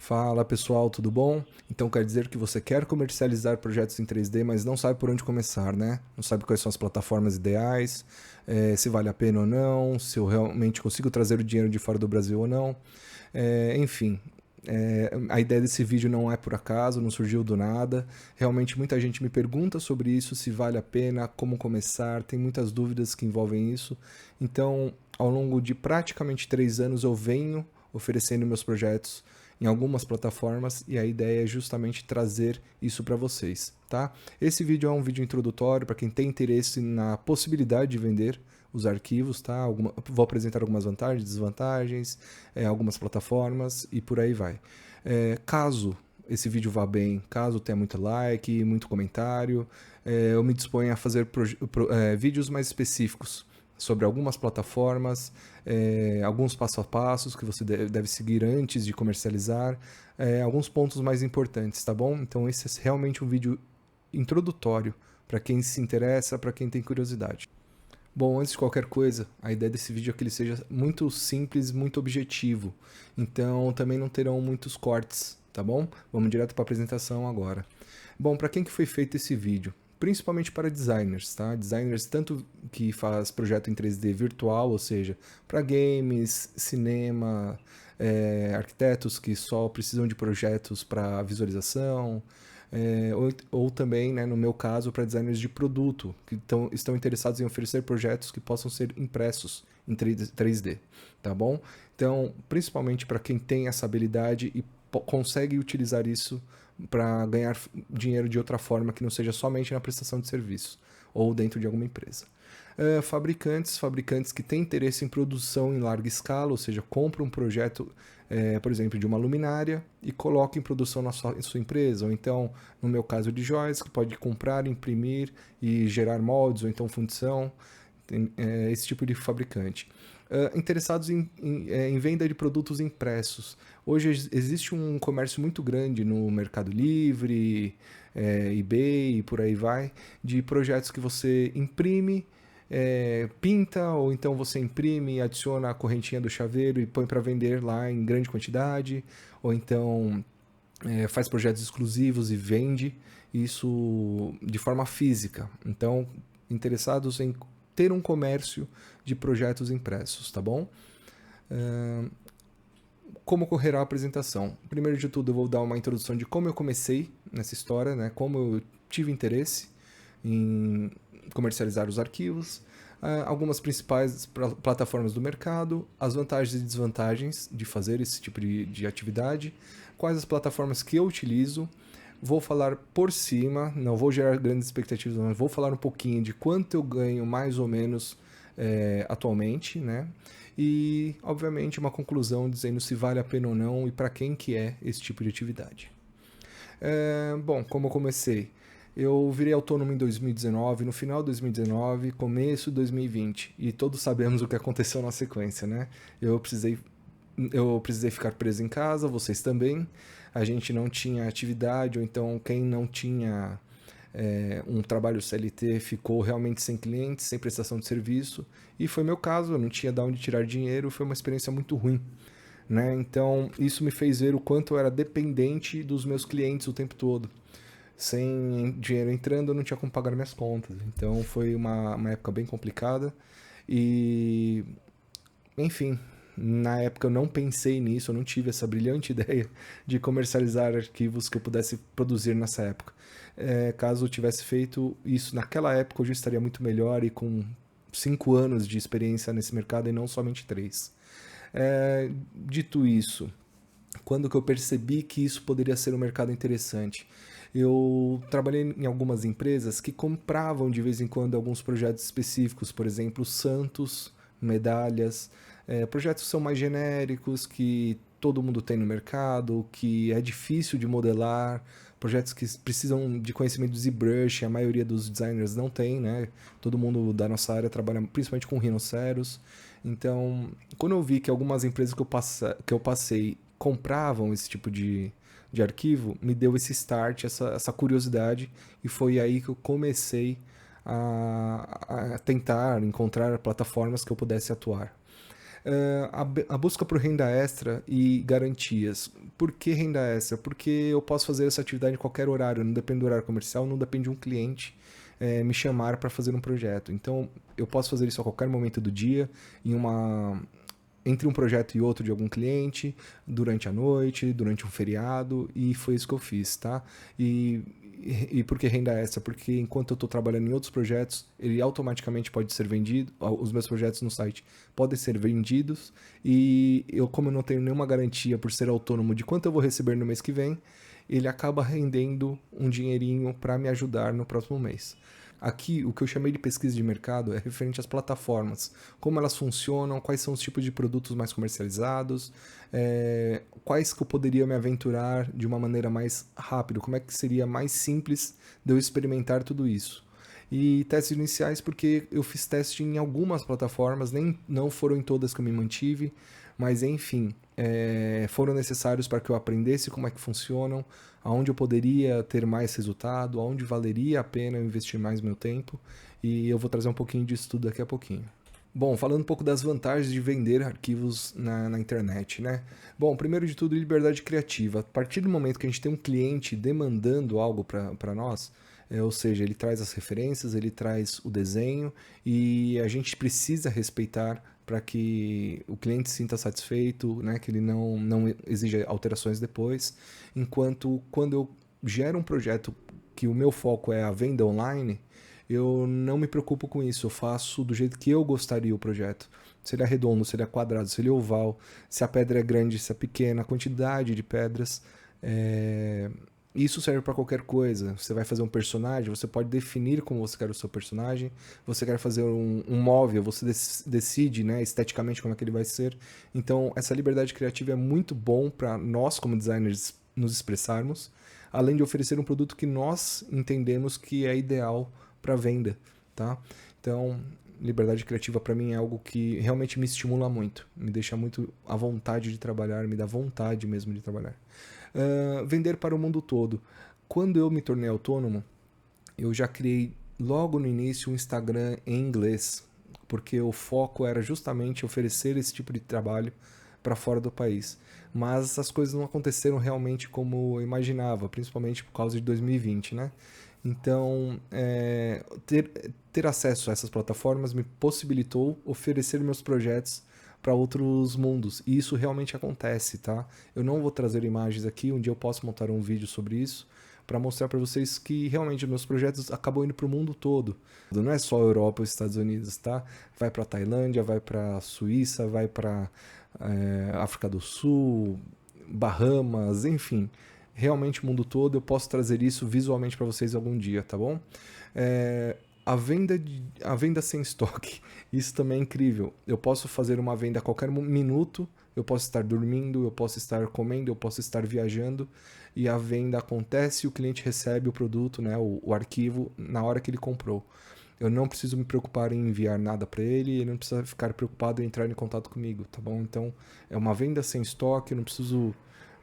Fala pessoal, tudo bom? Então quer dizer que você quer comercializar projetos em 3D, mas não sabe por onde começar, né? Não sabe quais são as plataformas ideais, se vale a pena ou não, se eu realmente consigo trazer o dinheiro de fora do Brasil ou não. Enfim, a ideia desse vídeo não é por acaso, não surgiu do nada. Realmente muita gente me pergunta sobre isso, se vale a pena, como começar, tem muitas dúvidas que envolvem isso. Então, ao longo de praticamente 3 anos eu venho oferecendo meus projetos em algumas plataformas e a ideia é justamente trazer isso para vocês, tá? Esse vídeo é um vídeo introdutório para quem tem interesse na possibilidade de vender os arquivos, tá? Vou apresentar algumas vantagens, desvantagens, algumas plataformas e por aí vai. Caso esse vídeo vá bem, caso tenha muito like, muito comentário, eu me disponho a fazer vídeos mais específicos sobre algumas plataformas, alguns passo a passos que você deve seguir antes de comercializar, alguns pontos mais importantes, tá bom? Então esse é realmente um vídeo introdutório para quem se interessa, para quem tem curiosidade. Bom, antes de qualquer coisa, a ideia desse vídeo é que ele seja muito simples, muito objetivo. Então também não terão muitos cortes, tá bom? Vamos direto para a apresentação agora. Bom, para quem que foi feito esse vídeo? Principalmente para designers, tá? Designers tanto que faz projeto em 3D virtual, ou seja, para games, cinema, arquitetos que só precisam de projetos para visualização, ou também, né, no meu caso, para designers de produto, que estão interessados em oferecer projetos que possam ser impressos em 3D, tá bom? Então, principalmente para quem tem essa habilidade e consegue utilizar isso para ganhar dinheiro de outra forma que não seja somente na prestação de serviço ou dentro de alguma empresa. Fabricantes que têm interesse em produção em larga escala, ou seja, compram um projeto, por exemplo, de uma luminária e colocam em produção em sua empresa, ou então, no meu caso de joias, que pode comprar, imprimir e gerar moldes, ou então fundição, esse tipo de fabricante. Interessados em venda de produtos impressos. Hoje existe um comércio muito grande no Mercado Livre, eBay e por aí vai, de projetos que você imprime, pinta, ou então você imprime, adiciona a correntinha do chaveiro e põe para vender lá em grande quantidade, ou então faz projetos exclusivos e vende isso de forma física. Então, interessados em ter um comércio de projetos impressos, tá bom? Como ocorrerá a apresentação? Primeiro de tudo, eu vou dar uma introdução de como eu comecei nessa história, né? Como eu tive interesse em comercializar os arquivos, algumas principais plataformas do mercado, as vantagens e desvantagens de fazer esse tipo de atividade, quais as plataformas que eu utilizo. Vou falar por cima, não vou gerar grandes expectativas, mas vou falar um pouquinho de quanto eu ganho mais ou menos atualmente, né? E, obviamente, uma conclusão dizendo se vale a pena ou não e para quem que é esse tipo de atividade. Bom, como eu comecei? Eu virei autônomo em 2019, no final de 2019, começo de 2020, e todos sabemos o que aconteceu na sequência, né? Eu precisei ficar preso em casa, vocês também. A gente não tinha atividade, ou então quem não tinha um trabalho CLT ficou realmente sem clientes, sem prestação de serviço. E foi meu caso, eu não tinha de onde tirar dinheiro, foi uma experiência muito ruim, né? Então isso me fez ver o quanto eu era dependente dos meus clientes o tempo todo. Sem dinheiro entrando, eu não tinha como pagar minhas contas. Então foi uma época bem complicada. E, enfim, na época eu não pensei nisso, eu não tive essa brilhante ideia de comercializar arquivos que eu pudesse produzir nessa época. Caso eu tivesse feito isso naquela época, eu já estaria muito melhor e com 5 anos de experiência nesse mercado e não somente 3. Dito isso, quando que eu percebi que isso poderia ser um mercado interessante? Eu trabalhei em algumas empresas que compravam de vez em quando alguns projetos específicos, por exemplo, Santos, medalhas, projetos que são mais genéricos, que todo mundo tem no mercado, que é difícil de modelar, projetos que precisam de conhecimento de ZBrush, a maioria dos designers não tem, né? Todo mundo da nossa área trabalha principalmente com rinoceros. Então, quando eu vi que algumas empresas que eu passei compravam esse tipo de arquivo, me deu esse start, essa curiosidade, e foi aí que eu comecei a tentar encontrar plataformas que eu pudesse atuar. A busca por renda extra e garantias. Por que renda extra? Porque eu posso fazer essa atividade em qualquer horário, não depende do horário comercial, não depende de um cliente me chamar para fazer um projeto. Então, eu posso fazer isso a qualquer momento do dia, entre um projeto e outro de algum cliente, durante a noite, durante um feriado, e foi isso que eu fiz, tá? E por que renda extra? Porque enquanto eu estou trabalhando em outros projetos, ele automaticamente pode ser vendido, os meus projetos no site podem ser vendidos, e como eu não tenho nenhuma garantia por ser autônomo de quanto eu vou receber no mês que vem, ele acaba rendendo um dinheirinho para me ajudar no próximo mês. Aqui, o que eu chamei de pesquisa de mercado é referente às plataformas, como elas funcionam, quais são os tipos de produtos mais comercializados, quais que eu poderia me aventurar de uma maneira mais rápida, como é que seria mais simples de eu experimentar tudo isso. E testes iniciais, porque eu fiz teste em algumas plataformas, não foram em todas que eu me mantive, mas enfim, foram necessários para que eu aprendesse como é que funcionam, aonde eu poderia ter mais resultado, aonde valeria a pena eu investir mais meu tempo, e eu vou trazer um pouquinho disso tudo daqui a pouquinho. Bom, falando um pouco das vantagens de vender arquivos na internet, né? Bom, primeiro de tudo, liberdade criativa. A partir do momento que a gente tem um cliente demandando algo para nós, ou seja, ele traz as referências, ele traz o desenho e a gente precisa respeitar para que o cliente se sinta satisfeito, né? Que ele não exija alterações depois. Enquanto quando eu gero um projeto que o meu foco é a venda online, eu não me preocupo com isso, eu faço do jeito que eu gostaria o projeto. Se ele é redondo, se ele é quadrado, se ele é oval, se a pedra é grande, se é pequena, a quantidade de pedras. Isso serve para qualquer coisa. Você vai fazer um personagem, você pode definir como você quer o seu personagem. Você quer fazer um móvel, você decide, né, esteticamente como é que ele vai ser. Então, essa liberdade criativa é muito bom para nós, como designers, nos expressarmos, além de oferecer um produto que nós entendemos que é ideal para venda, tá? Então, liberdade criativa para mim é algo que realmente me estimula muito, me deixa muito à vontade de trabalhar, me dá vontade mesmo de trabalhar. Vender para o mundo todo. Quando eu me tornei autônomo, eu já criei logo no início um Instagram em inglês, porque o foco era justamente oferecer esse tipo de trabalho para fora do país. Mas as coisas não aconteceram realmente como eu imaginava, principalmente por causa de 2020, né? Então, ter acesso a essas plataformas me possibilitou oferecer meus projetos para outros mundos. E isso realmente acontece, tá? Eu não vou trazer imagens aqui, um dia eu posso montar um vídeo sobre isso, para mostrar para vocês que realmente meus projetos acabam indo para o mundo todo. Não é só Europa ou Estados Unidos, tá? Vai para Tailândia, vai para Suíça, vai para África do Sul, Bahamas, enfim. Realmente o mundo todo, eu posso trazer isso visualmente para vocês algum dia, tá bom? A venda sem estoque, isso também é incrível. Eu posso fazer uma venda a qualquer minuto, eu posso estar dormindo, eu posso estar comendo, eu posso estar viajando, e a venda acontece e o cliente recebe o produto, né, o arquivo, na hora que ele comprou. Eu não preciso me preocupar em enviar nada para ele, ele não precisa ficar preocupado em entrar em contato comigo, tá bom? Então, é uma venda sem estoque, eu não preciso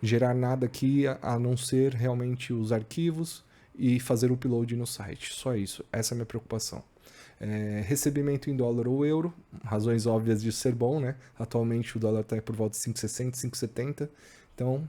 gerar nada aqui a não ser realmente os arquivos e fazer o upload no site. Só isso. Essa é a minha preocupação. Recebimento em dólar ou euro, razões óbvias de ser bom, né? Atualmente o dólar está por volta de 5,60, 5,70, então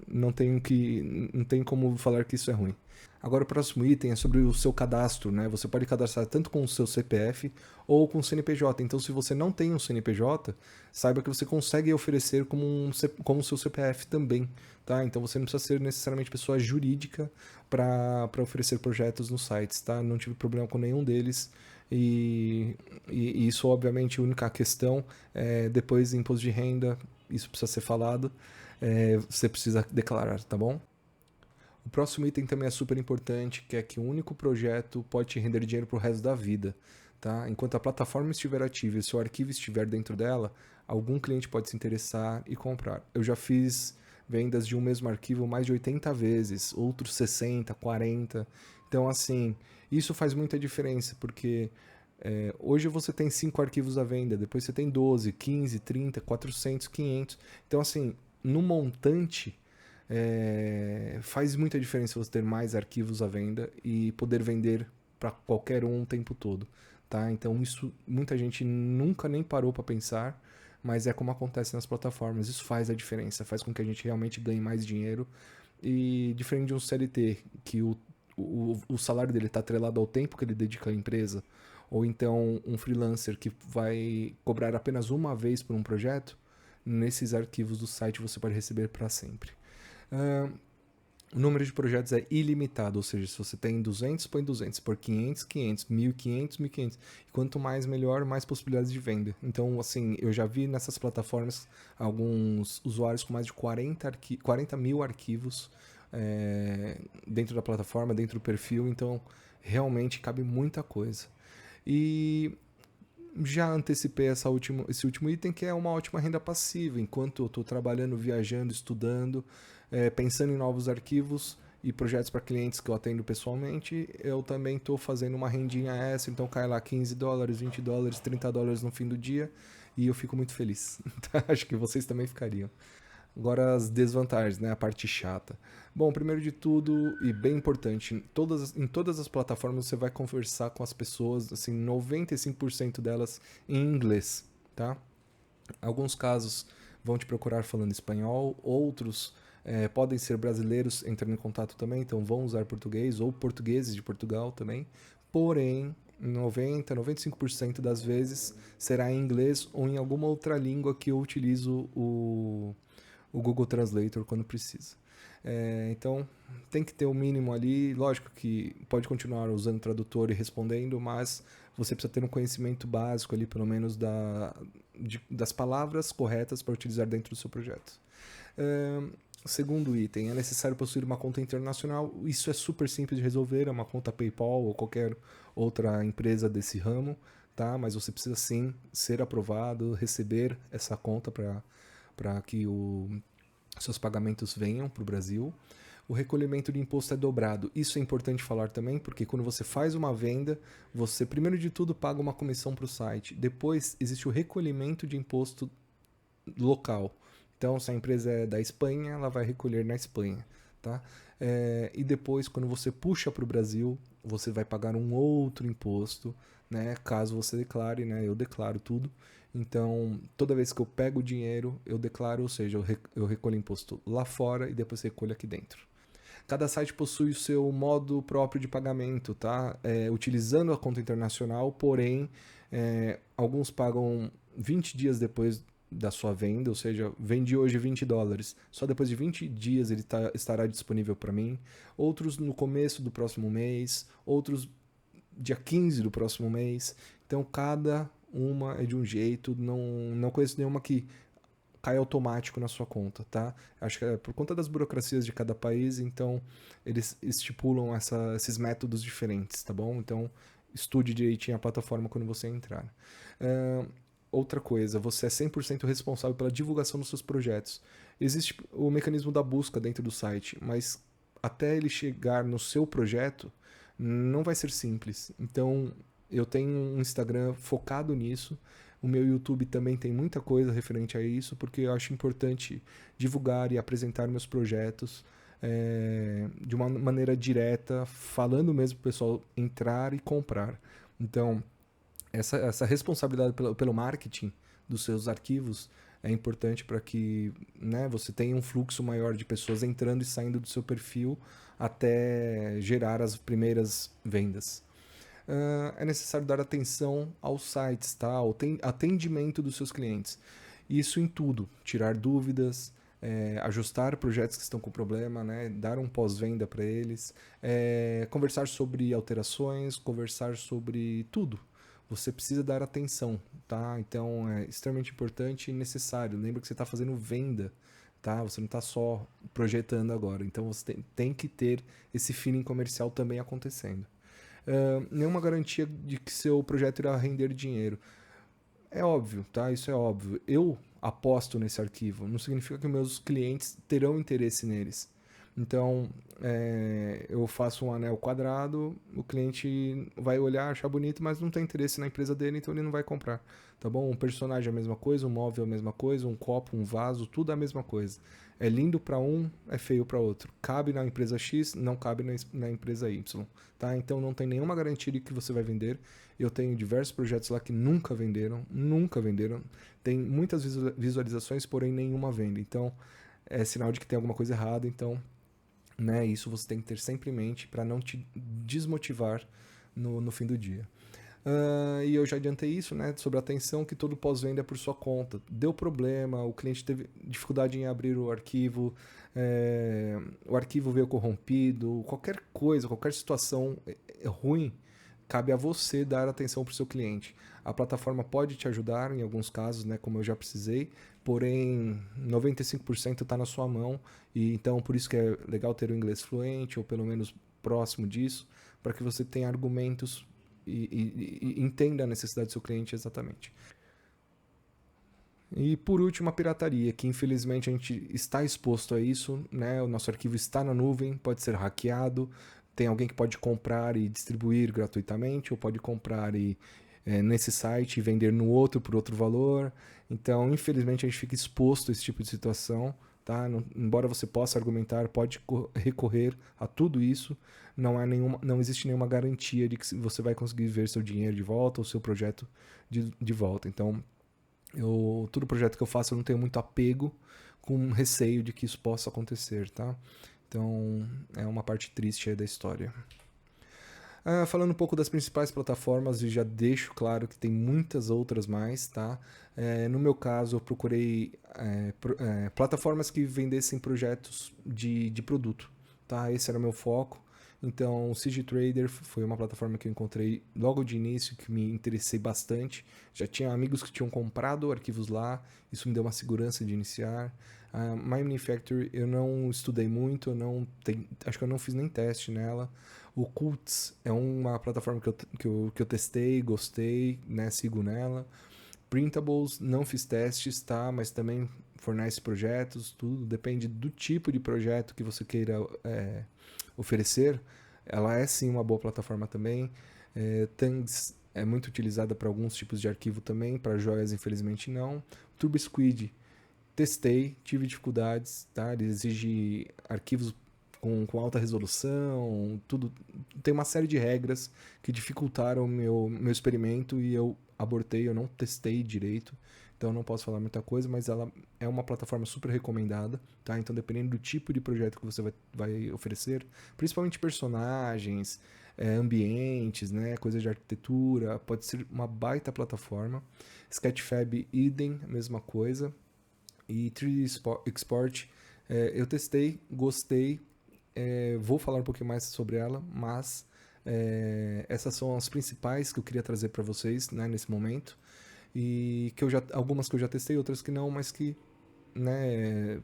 não tem como falar que isso é ruim. Agora o próximo item é sobre o seu cadastro, né? Você pode cadastrar tanto com o seu CPF ou com o CNPJ. Então, se você não tem um CNPJ, saiba que você consegue oferecer como o seu CPF também, tá? Então, você não precisa ser necessariamente pessoa jurídica para oferecer projetos nos sites, tá? Não tive problema com nenhum deles. E isso, obviamente, a única questão é depois imposto de renda, isso precisa ser falado, você precisa declarar, tá bom? O próximo item também é super importante, que é que um único projeto pode te render dinheiro para o resto da vida. Tá? Enquanto a plataforma estiver ativa e seu arquivo estiver dentro dela, algum cliente pode se interessar e comprar. Eu já fiz vendas de um mesmo arquivo mais de 80 vezes, outros 60, 40. Então, assim, isso faz muita diferença, porque hoje você tem 5 arquivos à venda, depois você tem 12, 15, 30, 400, 500. Então, assim, no montante, faz muita diferença você ter mais arquivos à venda e poder vender para qualquer um o tempo todo, tá? Então isso muita gente nunca nem parou para pensar, mas é como acontece nas plataformas. Isso faz a diferença, faz com que a gente realmente ganhe mais dinheiro. E diferente de um CLT, que o salário dele está atrelado ao tempo que ele dedica à empresa, ou então um freelancer que vai cobrar apenas uma vez por um projeto, nesses arquivos do site você pode receber para sempre. O número de projetos é ilimitado, ou seja, se você tem 200, põe 200, por 500, 500, 1.500, 1.500. E quanto mais, melhor, mais possibilidades de venda. Então, assim, eu já vi nessas plataformas alguns usuários com mais de 40 mil arquivos dentro da plataforma, dentro do perfil, então realmente cabe muita coisa. E já antecipei esse último item, que é uma ótima renda passiva. Enquanto eu estou trabalhando, viajando, estudando, pensando em novos arquivos e projetos para clientes que eu atendo pessoalmente, eu também estou fazendo uma rendinha extra, então cai lá $15, $20, $30 no fim do dia e eu fico muito feliz. Acho que vocês também ficariam. Agora as desvantagens, né? A parte chata. Bom, primeiro de tudo, e bem importante, em todas as plataformas você vai conversar com as pessoas, assim, 95% delas em inglês, tá? Alguns casos vão te procurar falando espanhol, outros podem ser brasileiros entrando em contato também, então vão usar português, ou portugueses de Portugal também. Porém, 95% das vezes será em inglês ou em alguma outra língua que eu utilizo o Google Translator quando precisa. Então, tem que ter o mínimo ali. Lógico que pode continuar usando o tradutor e respondendo, mas você precisa ter um conhecimento básico ali, pelo menos, das palavras corretas para utilizar dentro do seu projeto. Segundo item, é necessário possuir uma conta internacional. Isso é super simples de resolver, é uma conta PayPal ou qualquer outra empresa desse ramo, tá? Mas você precisa sim ser aprovado, receber essa conta para que seus pagamentos venham para o Brasil. O recolhimento de imposto é dobrado. Isso é importante falar também, porque quando você faz uma venda, você primeiro de tudo paga uma comissão para o site. Depois existe o recolhimento de imposto local. Então, se a empresa é da Espanha, ela vai recolher na Espanha, tá? E depois, quando você puxa para o Brasil, você vai pagar um outro imposto, né? Caso você declare, né? Eu declaro tudo. Então, toda vez que eu pego o dinheiro, eu declaro, ou seja, eu recolho imposto lá fora e depois recolho aqui dentro. Cada site possui o seu modo próprio de pagamento, tá? Utilizando a conta internacional, porém, alguns pagam 20 dias depois da sua venda, ou seja, vendi hoje $20, só depois de 20 dias ele estará disponível para mim. Outros no começo do próximo mês, outros dia 15 do próximo mês. Então, cada uma é de um jeito, não conheço nenhuma que cai automático na sua conta, tá? Acho que é por conta das burocracias de cada país, então eles estipulam esses métodos diferentes, tá bom? Então, estude direitinho a plataforma quando você entrar. Outra coisa, você é 100% responsável pela divulgação dos seus projetos. Existe o mecanismo da busca dentro do site, mas até ele chegar no seu projeto, não vai ser simples. Então, eu tenho um Instagram focado nisso. O meu YouTube também tem muita coisa referente a isso, porque eu acho importante divulgar e apresentar meus projetos de uma maneira direta, falando mesmo para o pessoal entrar e comprar. Então, essa responsabilidade pelo marketing dos seus arquivos é importante para que, né, você tenha um fluxo maior de pessoas entrando e saindo do seu perfil até gerar as primeiras vendas. É necessário dar atenção aos sites, tá? Ao atendimento dos seus clientes. Isso em tudo, tirar dúvidas, ajustar projetos que estão com problema, né? Dar um pós-venda para eles, conversar sobre alterações, conversar sobre tudo. Você precisa dar atenção, tá? Então é extremamente importante e necessário. Lembra que você está fazendo venda, tá? Você não está só projetando agora. Então você tem que ter esse feeling comercial também acontecendo. Nenhuma garantia de que seu projeto irá render dinheiro. É óbvio, tá? Isso é óbvio. Eu aposto nesse arquivo. Não significa que meus clientes terão interesse neles. Então, eu faço um anel quadrado, o cliente vai olhar, achar bonito, mas não tem interesse na empresa dele, então ele não vai comprar, tá bom? Um personagem é a mesma coisa, um móvel é a mesma coisa, um copo, um vaso, tudo é a mesma coisa. É lindo para um, é feio para outro. Cabe na empresa X, não cabe na empresa Y, tá? Então não tem nenhuma garantia de que você vai vender. Eu tenho diversos projetos lá que nunca venderam, nunca venderam. Tem muitas visualizações, porém nenhuma venda. Então é sinal de que tem alguma coisa errada, então, né, isso você tem que ter sempre em mente para não te desmotivar no fim do dia. E eu já adiantei isso, né, sobre a atenção, que todo pós-venda é por sua conta. Deu problema, o cliente teve dificuldade em abrir o arquivo veio corrompido, qualquer coisa, qualquer situação ruim, cabe a você dar atenção para o seu cliente. A plataforma pode te ajudar em alguns casos, né, como eu já precisei, porém 95% está na sua mão, e então por isso que é legal ter o inglês fluente, ou pelo menos próximo disso, para que você tenha argumentos e entenda a necessidade do seu cliente exatamente. E por último, a pirataria, que infelizmente a gente está exposto a isso, né? O nosso arquivo está na nuvem, pode ser hackeado, tem alguém que pode comprar e distribuir gratuitamente, ou pode comprar nesse site e vender no outro por outro valor. Então, infelizmente, a gente fica exposto a esse tipo de situação. Tá? Embora você possa argumentar, pode recorrer a tudo isso, não existe nenhuma garantia de que você vai conseguir ver seu dinheiro de volta ou seu projeto de volta. Então, todo projeto que eu faço eu não tenho muito apego, com receio de que isso possa acontecer, tá? Então, é uma parte triste aí da história. Falando um pouco das principais plataformas, e já deixo claro que tem muitas outras mais, tá? No meu caso, eu procurei plataformas que vendessem projetos de produto, tá? Esse era o meu foco. Então, o CG Trader foi uma plataforma que eu encontrei logo de início, que me interessei bastante. Já tinha amigos que tinham comprado arquivos lá, isso me deu uma segurança de iniciar. A My Manufacture eu não estudei muito, acho que eu não fiz nem teste nela. O Cults é uma plataforma que eu testei, gostei, né, sigo nela. Printables, não fiz testes, tá? Mas também fornece projetos, tudo. Depende do tipo de projeto que você queira oferecer. Ela é sim uma boa plataforma também. Tangs é muito utilizada para alguns tipos de arquivo também, para joias infelizmente não. TurboSquid, testei, tive dificuldades, tá? Ele exige arquivos com alta resolução, tudo. Tem uma série de regras que dificultaram o meu experimento e eu abortei, eu não testei direito, então eu não posso falar muita coisa, mas ela é uma plataforma super recomendada, tá? Então dependendo do tipo de projeto que você vai oferecer, principalmente personagens, ambientes, né, coisas de arquitetura, pode ser uma baita plataforma. Sketchfab, idem, mesma coisa. E 3D Export, eu testei, gostei, vou falar um pouquinho mais sobre ela, mas essas são as principais que eu queria trazer para vocês, né, nesse momento. E que algumas que eu já testei, outras que não, mas que, né,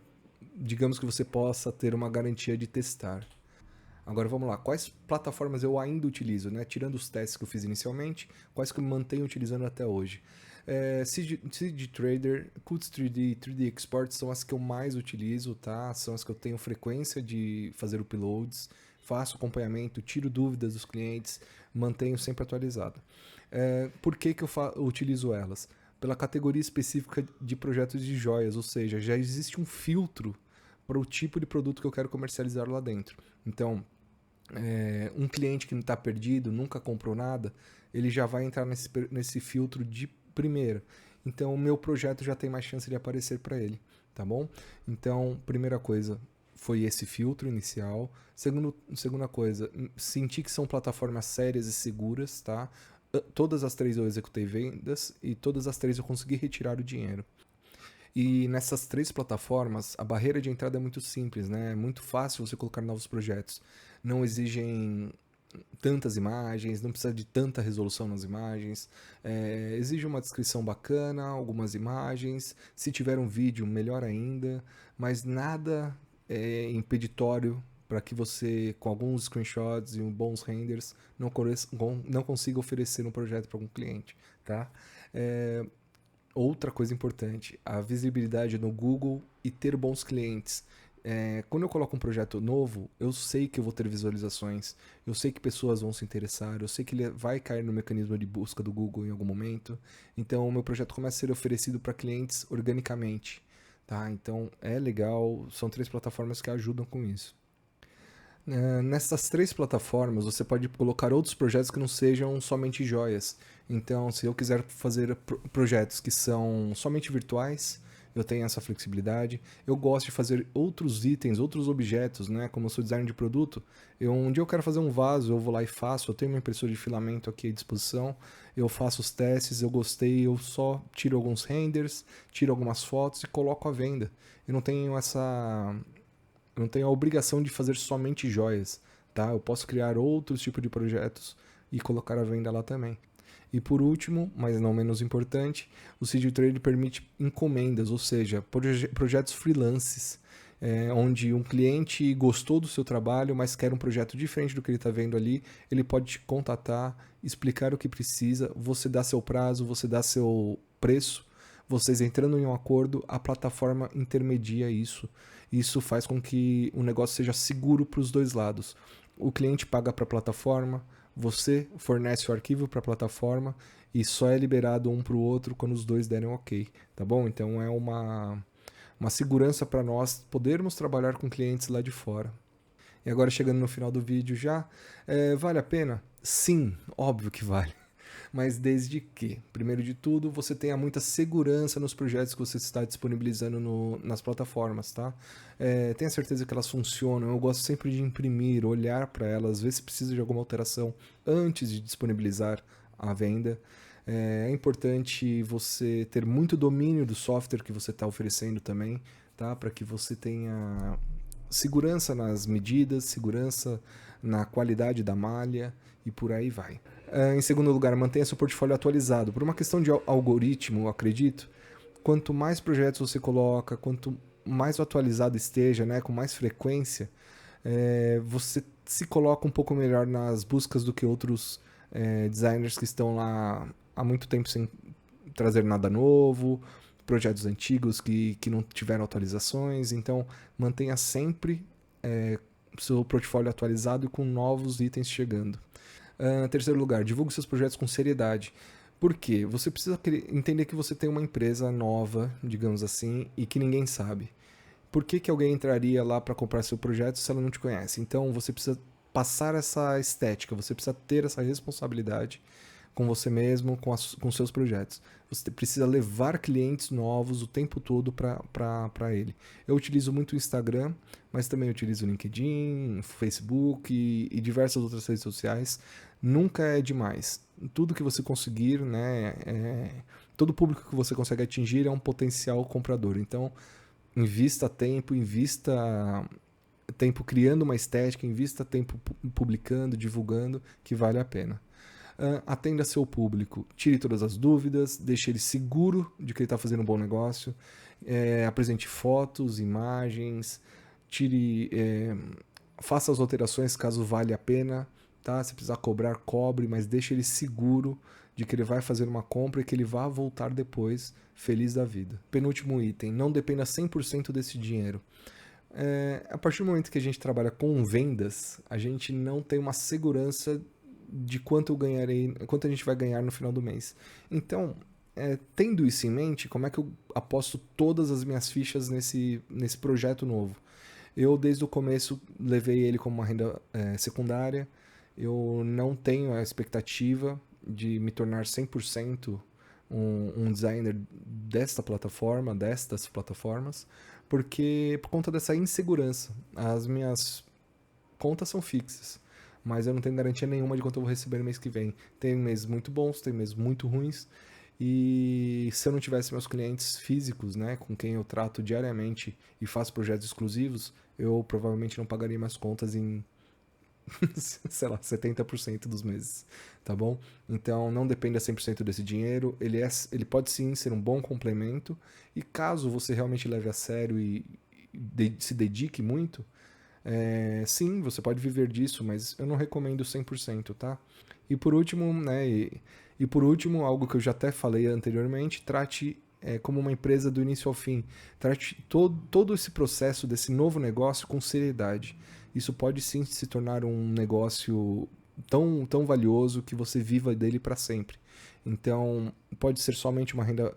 digamos que você possa ter uma garantia de testar. Agora vamos lá, quais plataformas eu ainda utilizo, né? Tirando os testes que eu fiz inicialmente, quais que eu me mantenho utilizando até hoje? CG Trader, Cuts 3D e 3D Export são as que eu mais utilizo, tá? São as que eu tenho frequência de fazer uploads, faço acompanhamento, tiro dúvidas dos clientes, mantenho sempre atualizado. Por que eu utilizo elas? Pela categoria específica de projetos de joias, ou seja, já existe um filtro para o tipo de produto que eu quero comercializar lá dentro. Então, um cliente que não está perdido, nunca comprou nada, ele já vai entrar nesse filtro de primeira. Então, o meu projeto já tem mais chance de aparecer para ele, tá bom? Então, primeira coisa foi esse filtro inicial. Segunda coisa, senti que são plataformas sérias e seguras, tá? Todas as três eu executei vendas e todas as três eu consegui retirar o dinheiro. E nessas três plataformas, a barreira de entrada é muito simples, né? É muito fácil você colocar novos projetos. Não exigem tantas imagens, não precisa de tanta resolução nas imagens. Exige uma descrição bacana, algumas imagens. Se tiver um vídeo, melhor ainda. Mas nada impeditório para que você, com alguns screenshots e bons renders, não consiga oferecer um projeto para algum cliente, tá? Outra coisa importante, a visibilidade no Google e ter bons clientes. Quando eu coloco um projeto novo, eu sei que eu vou ter visualizações, eu sei que pessoas vão se interessar, eu sei que ele vai cair no mecanismo de busca do Google em algum momento. Então, o meu projeto começa a ser oferecido para clientes organicamente, tá? Então, é legal, são 3 plataformas que ajudam com isso. Nessas 3 plataformas, você pode colocar outros projetos que não sejam somente joias. Então, se eu quiser fazer projetos que são somente virtuais, eu tenho essa flexibilidade. Eu gosto de fazer outros itens, outros objetos, né? Como eu sou designer de produto, um dia eu quero fazer um vaso, eu vou lá e faço. Eu tenho uma impressora de filamento aqui à disposição. Eu faço os testes, eu gostei, eu só tiro alguns renders, tiro algumas fotos e coloco à venda. Eu não tenho eu não tenho a obrigação de fazer somente joias, tá? Eu posso criar outros tipos de projetos e colocar à venda lá também. E por último, mas não menos importante, o CD Trade permite encomendas, ou seja, projetos freelances, onde um cliente gostou do seu trabalho, mas quer um projeto diferente do que ele está vendo ali, ele pode te contatar, explicar o que precisa, você dá seu prazo, você dá seu preço, vocês entrando em um acordo, a plataforma intermedia isso. Isso faz com que o negócio seja seguro para os dois lados. O cliente paga para a plataforma, você fornece o arquivo para a plataforma e só é liberado um para o outro quando os dois derem ok, tá bom? Então é uma segurança para nós podermos trabalhar com clientes lá de fora. E agora chegando no final do vídeo já, vale a pena? Sim, óbvio que vale. Mas desde que, primeiro de tudo, você tenha muita segurança nos projetos que você está disponibilizando nas plataformas, tá? Tenha certeza que elas funcionam. Eu gosto sempre de imprimir, olhar para elas, ver se precisa de alguma alteração antes de disponibilizar a venda. É importante você ter muito domínio do software que você está oferecendo também, tá? Para que você tenha segurança nas medidas, segurança na qualidade da malha e por aí vai. Em segundo lugar, mantenha seu portfólio atualizado. Por uma questão de algoritmo, eu acredito, quanto mais projetos você coloca, quanto mais atualizado esteja, né, com mais frequência, você se coloca um pouco melhor nas buscas do que outros designers que estão lá há muito tempo sem trazer nada novo, projetos antigos que não tiveram atualizações. Então, mantenha sempre seu portfólio atualizado e com novos itens chegando. Terceiro lugar, divulgue seus projetos com seriedade. Por quê? Você precisa entender que você tem uma empresa nova, digamos assim, e que ninguém sabe. Por que alguém entraria lá para comprar seu projeto se ela não te conhece? Então você precisa passar essa estética, você precisa ter essa responsabilidade com você mesmo, com seus projetos. Você precisa levar clientes novos o tempo todo para ele. Eu utilizo muito o Instagram, mas também utilizo o LinkedIn, Facebook e diversas outras redes sociais. Nunca é demais. Tudo que você conseguir, né, todo público que você consegue atingir é um potencial comprador. Então, invista tempo criando uma estética, invista tempo publicando, divulgando, que vale a pena. Atenda seu público, tire todas as dúvidas, deixe ele seguro de que ele está fazendo um bom negócio, apresente fotos, imagens, faça as alterações caso valha a pena, tá? Se precisar cobrar, cobre, mas deixe ele seguro de que ele vai fazer uma compra e que ele vai voltar depois feliz da vida. Penúltimo item, não dependa 100% desse dinheiro. A partir do momento que a gente trabalha com vendas, a gente não tem uma segurança de quanto quanto a gente vai ganhar no final do mês. Então, tendo isso em mente, como é que eu aposto todas as minhas fichas nesse projeto novo? Eu, desde o começo, levei ele como uma renda secundária. Eu não tenho a expectativa de me tornar 100% um designer destas plataformas, porque por conta dessa insegurança, as minhas contas são fixas, mas eu não tenho garantia nenhuma de quanto eu vou receber no mês que vem. Tem meses muito bons, tem meses muito ruins, e se eu não tivesse meus clientes físicos, né, com quem eu trato diariamente e faço projetos exclusivos, eu provavelmente não pagaria minhas contas em sei lá, 70% dos meses, tá bom? Então não dependa 100% desse dinheiro, ele pode sim ser um bom complemento, e caso você realmente leve a sério e se dedique muito, sim, você pode viver disso, mas eu não recomendo 100%, tá? E por último, né, e por último, algo que eu já até falei anteriormente, trate como uma empresa do início ao fim. Trate todo esse processo desse novo negócio com seriedade. Isso pode sim se tornar um negócio tão valioso que você viva dele para sempre. Então, pode ser somente uma renda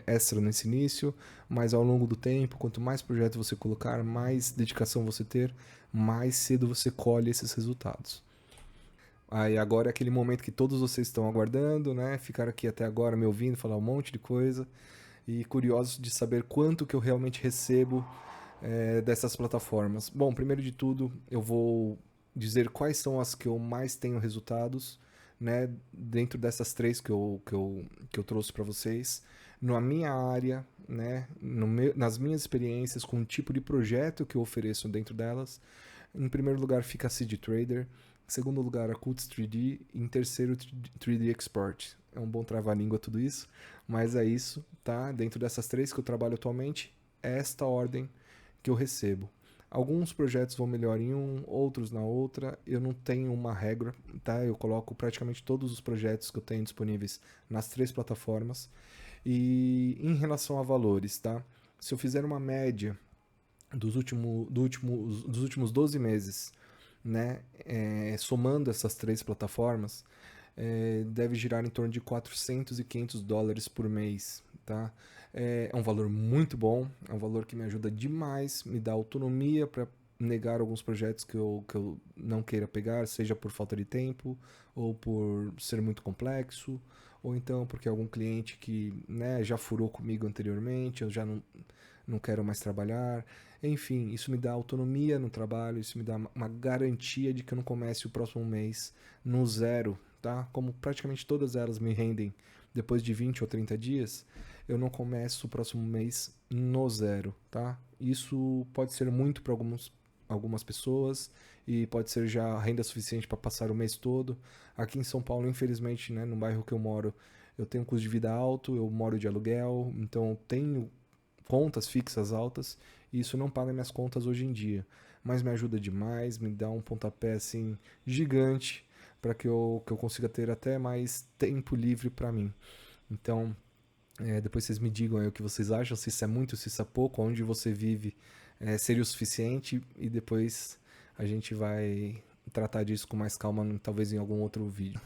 extra nesse início, mas ao longo do tempo, quanto mais projetos você colocar, mais dedicação você ter, mais cedo você colhe esses resultados. Aí agora é aquele momento que todos vocês estão aguardando, né? Ficaram aqui até agora me ouvindo falar um monte de coisa e curiosos de saber quanto que eu realmente recebo dessas plataformas. Bom, primeiro de tudo, eu vou dizer quais são as que eu mais tenho resultados, né? Dentro dessas três que eu trouxe para vocês. Na minha área, né? Nas minhas experiências, com o tipo de projeto que eu ofereço dentro delas. Em primeiro lugar fica a Seed Trader. Em segundo lugar, a Cults 3D. E em terceiro, 3D Export. É um bom trava-língua tudo isso, mas é isso, tá? Dentro dessas três que eu trabalho atualmente, é esta ordem que eu recebo. Alguns projetos vão melhor em um, outros na outra. Eu não tenho uma regra, tá? Eu coloco praticamente todos os projetos que eu tenho disponíveis nas três plataformas. E em relação a valores, tá? Se eu fizer uma média dos últimos 12 meses, né, somando essas três plataformas, deve girar em torno de 400 e 500 dólares por mês, tá? É um valor muito bom, é um valor que me ajuda demais, me dá autonomia para negar alguns projetos que eu não queira pegar, seja por falta de tempo, ou por ser muito complexo, ou então porque algum cliente que, né, já furou comigo anteriormente, eu já não quero mais trabalhar. Enfim, isso me dá autonomia no trabalho, isso me dá uma garantia de que eu não comece o próximo mês no zero, tá? Como praticamente todas elas me rendem depois de 20 ou 30 dias, eu não começo o próximo mês no zero, tá? Isso pode ser muito para algumas pessoas e pode ser já renda suficiente para passar o mês todo. Aqui em São Paulo, infelizmente, né, no bairro que eu moro, eu tenho um custo de vida alto, eu moro de aluguel, então eu tenho contas fixas altas e isso não paga minhas contas hoje em dia, mas me ajuda demais, me dá um pontapé assim gigante para que eu consiga ter até mais tempo livre para mim. Então, depois vocês me digam aí o que vocês acham, se isso é muito, se isso é pouco, onde você vive seria o suficiente e depois a gente vai tratar disso com mais calma, talvez em algum outro vídeo.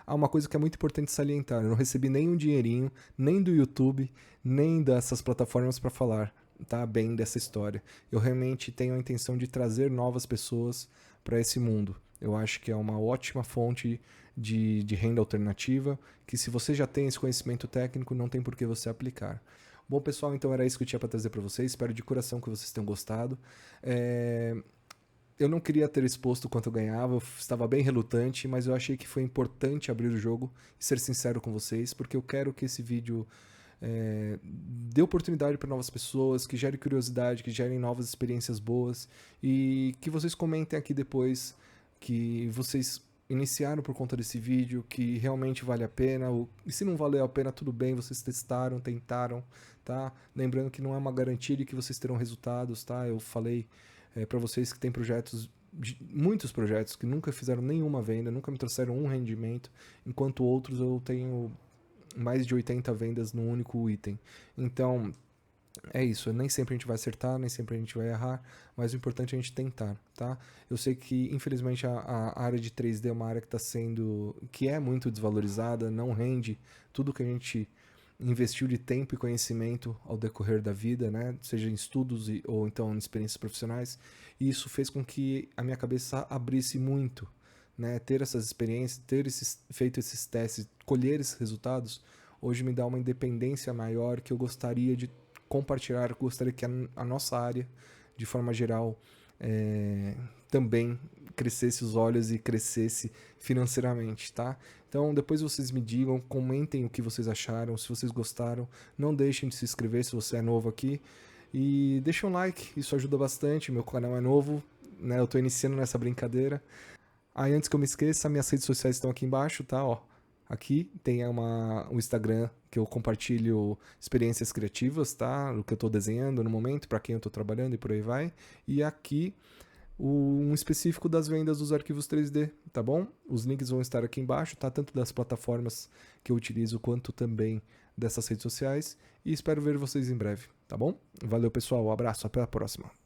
Uma coisa que é muito importante salientar, eu não recebi nem um dinheirinho, nem do YouTube, nem dessas plataformas para falar, tá, bem dessa história. Eu realmente tenho a intenção de trazer novas pessoas para esse mundo. Eu acho que é uma ótima fonte de renda alternativa, que se você já tem esse conhecimento técnico, não tem por que você aplicar. Bom, pessoal, então era isso que eu tinha para trazer para vocês. Espero de coração que vocês tenham gostado. Eu não queria ter exposto quanto eu ganhava, eu estava bem relutante, mas eu achei que foi importante abrir o jogo e ser sincero com vocês, porque eu quero que esse vídeo dê oportunidade para novas pessoas, que gere curiosidade, que gerem novas experiências boas e que vocês comentem aqui depois que vocês iniciaram por conta desse vídeo, que realmente vale a pena, e se não valeu a pena, tudo bem, vocês testaram, tentaram, tá? Lembrando que não é uma garantia de que vocês terão resultados, tá? Eu falei para vocês que tem projetos, muitos projetos que nunca fizeram nenhuma venda, nunca me trouxeram um rendimento, enquanto outros eu tenho mais de 80 vendas num único item. Então, é isso, nem sempre a gente vai acertar, nem sempre a gente vai errar, mas o importante é a gente tentar, tá? Eu sei que, infelizmente, a área de 3D é uma área que é muito desvalorizada, não rende tudo que a gente investiu de tempo e conhecimento ao decorrer da vida, né? Seja em estudos ou então em experiências profissionais, e isso fez com que a minha cabeça abrisse muito, né? Ter essas experiências, feito esses testes, colher esses resultados, hoje me dá uma independência maior que eu gostaria de compartilhar, eu gostaria que a nossa área, de forma geral, também crescesse os olhos e crescesse financeiramente, tá? Então depois vocês me digam, comentem o que vocês acharam, se vocês gostaram, não deixem de se inscrever se você é novo aqui e deixem um like, isso ajuda bastante, meu canal é novo, né? Eu tô iniciando nessa brincadeira. Antes que eu me esqueça, minhas redes sociais estão aqui embaixo, tá? Ó, aqui tem um Instagram que eu compartilho experiências criativas, tá? O que eu estou desenhando no momento, para quem eu estou trabalhando e por aí vai. E aqui um específico das vendas dos arquivos 3D, tá bom? Os links vão estar aqui embaixo, tá? Tanto das plataformas que eu utilizo, quanto também dessas redes sociais e espero ver vocês em breve, tá bom? Valeu, pessoal, um abraço, até a próxima.